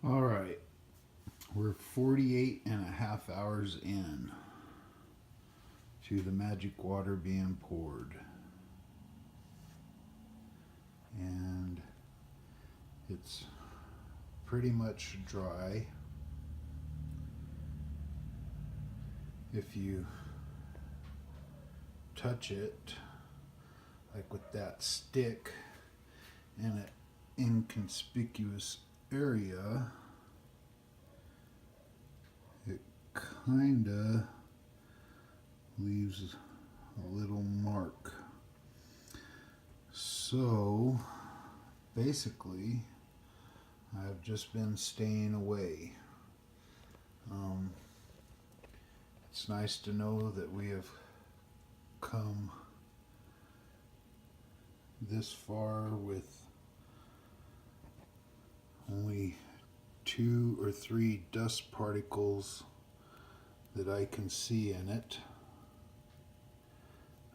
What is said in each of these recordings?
All right, we're 48 and a half hours in to the magic water being poured. And it's pretty much dry. If you touch it, like with that stick, in an inconspicuous area, it kinda leaves a little mark. So basically, I've just been staying away. Um, it's nice to know that we have come this far with only 2 or 3 dust particles that I can see in it.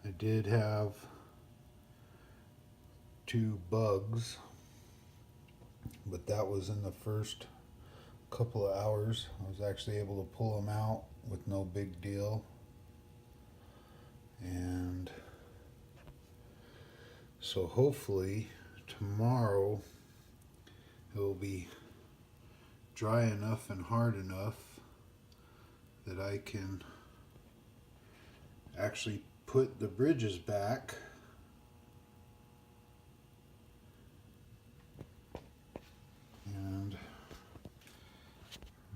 I did have 2 bugs, but that was in the first couple of hours. I was actually able to pull them out with no big deal. And so hopefully tomorrow it will be dry enough and hard enough that I can actually put the bridges back and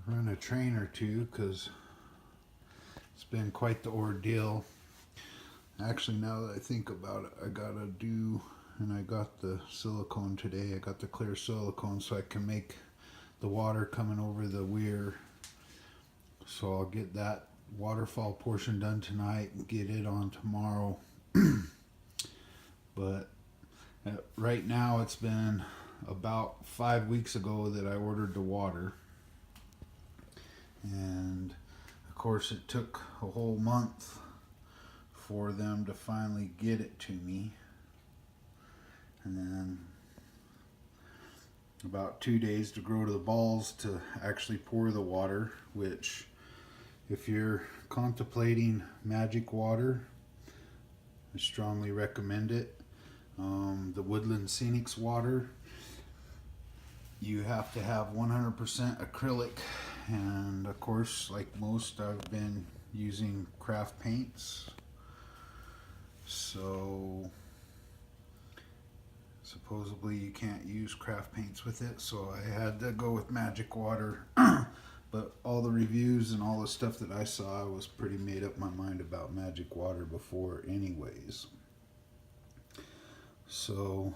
run a train or two, because it's been quite the ordeal. Actually, now that I think about it, I gotta do, and I got the silicone today, I got the clear silicone so I can make the water coming over the weir. So I'll get that waterfall portion done tonight and get it on tomorrow. But right now it's been about 5 weeks ago that I ordered the water. And of course it took a whole month for them to finally get it to me. And then about 2 days to grow to the balls to actually pour the water, which if you're contemplating magic water, I strongly recommend it. The Woodland Scenics water, you have to have 100% acrylic, and of course, like most, I've been using craft paints. So supposedly you can't use craft paints with it, so I had to go with magic water. But all the reviews and all the stuff that I saw, I was pretty made up my mind about magic water before anyways. So,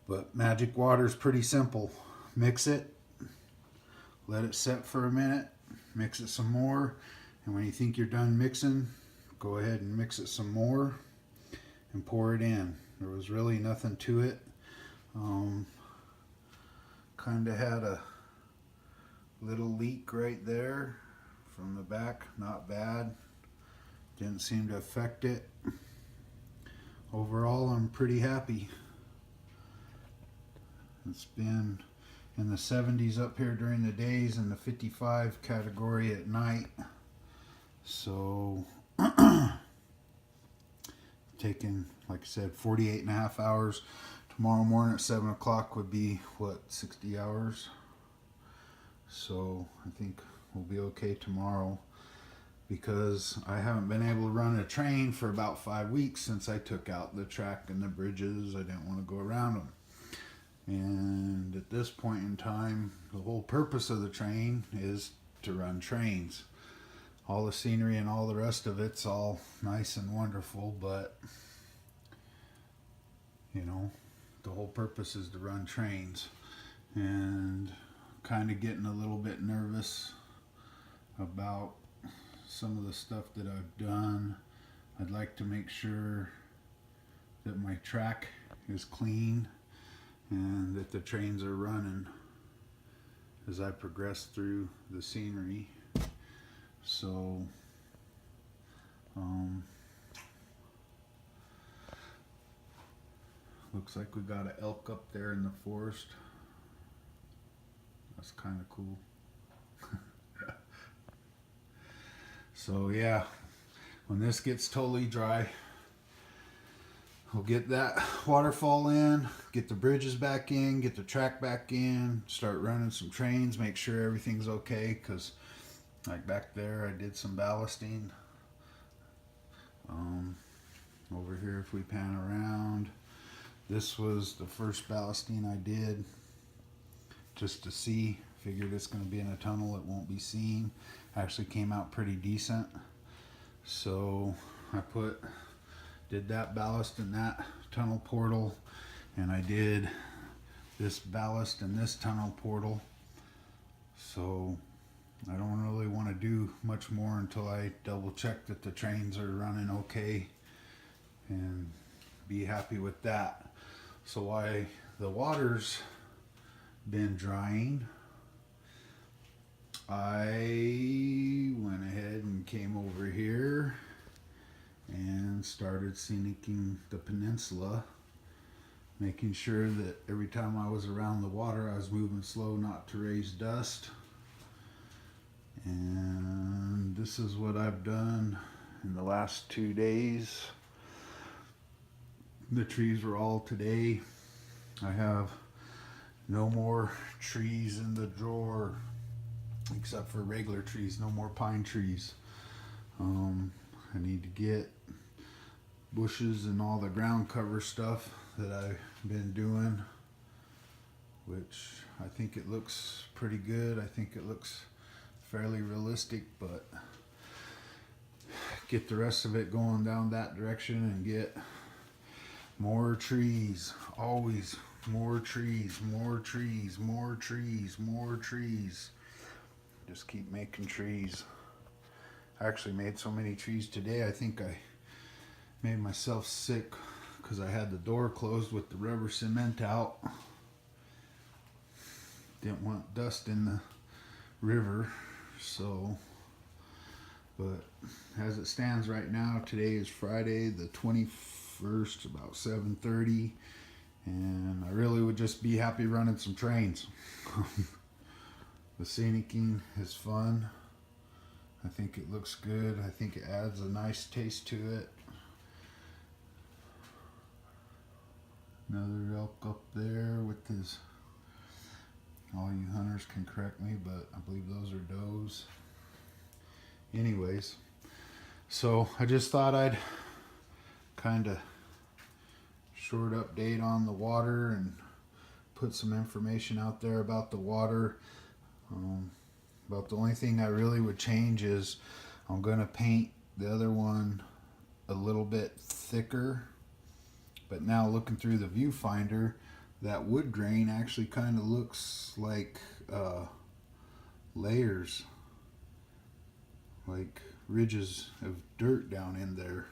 but magic water is pretty simple. Mix it, let it set for a minute, mix it some more, and when you think you're done mixing, go ahead and mix it some more and pour it in. There was really nothing to it. Kind of had a little leak right there from the back, not bad. Didn't seem to affect it. Overall, I'm pretty happy. It's been in the 70s up here during the days and the 55 category at night. So taking, like I said, 48 and a half hours. Tomorrow morning at 7 o'clock would be, what, 60 hours? So I think we'll be okay tomorrow, because I haven't been able to run a train for about 5 weeks since I took out the track and the bridges. I didn't want to go around them. And at this point in time, the whole purpose of the train is to run trains. All the scenery and all the rest of it's all nice and wonderful, but you know, the whole purpose is to run trains. And kind of getting a little bit nervous about some of the stuff that I've done. I'd like to make sure that my track is clean and that the trains are running as I progress through the scenery. So looks like we got an elk up there in the forest. That's kind of cool. So yeah, when this gets totally dry, we'll get that waterfall in, get the bridges back in, get the track back in, start running some trains, make sure everything's okay, because like back there I did some ballasting. Over here, if we pan around, this was the first ballasting I did just to see. Figured it's going to be in a tunnel, it won't be seen. Actually came out pretty decent. So I did that ballast in that tunnel portal, and I did this ballast in this tunnel portal. So I don't really want to do much more until I double check that the trains are running okay and be happy with that. So while the water's been drying, I went ahead and came over here and started scenicking the peninsula, making sure that every time I was around the water I was moving slow, not to raise dust. And this is what I've done in the last 2 days. The trees were all today. I have no more trees in the drawer except for regular trees, no more pine trees. I need to get bushes and all the ground cover stuff that I've been doing, which I think it looks pretty good. I think it looks fairly realistic, but get the rest of it going down that direction and get more trees. Always more trees, more trees, more trees, more trees. Just keep making trees. I actually made so many trees today, I think I made myself sick because I had the door closed with the rubber cement out. Didn't want dust in the river, so. But as it stands right now, today is Friday the 21st, about 7:30, and I really would just be happy running some trains. The scenicking is fun. I think it looks good. I think it adds a nice taste to it. Another elk up there with his, all you hunters can correct me, but I believe those are does. Anyways, so I just thought I'd kind of short update on the water and put some information out there about the water. About the only thing I really would change is I'm going to paint the other one a little bit thicker, but now looking through the viewfinder, that wood grain actually kind of looks like layers, like ridges of dirt down in there.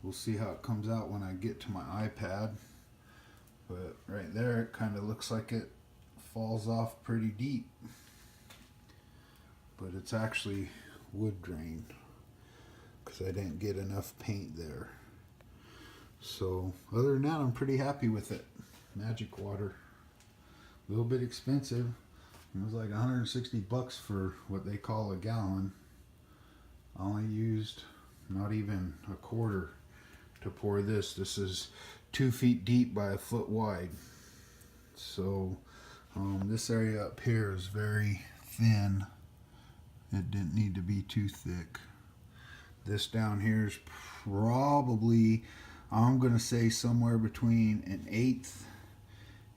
We'll see how it comes out when I get to my iPad, but right there it kind of looks like it falls off pretty deep, but it's actually wood grain because I didn't get enough paint there. So other than that, I'm pretty happy with it. Magic water, a little bit expensive. It was like 160 bucks for what they call a gallon. I only used not even a quarter to pour this. This is 2 feet deep by a foot wide. So this area up here is very thin. It didn't need to be too thick. This down here is probably, I'm gonna say somewhere between 1/8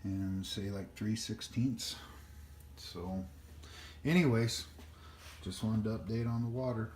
and say like 3/16. So anyways, just wanted to update on the water.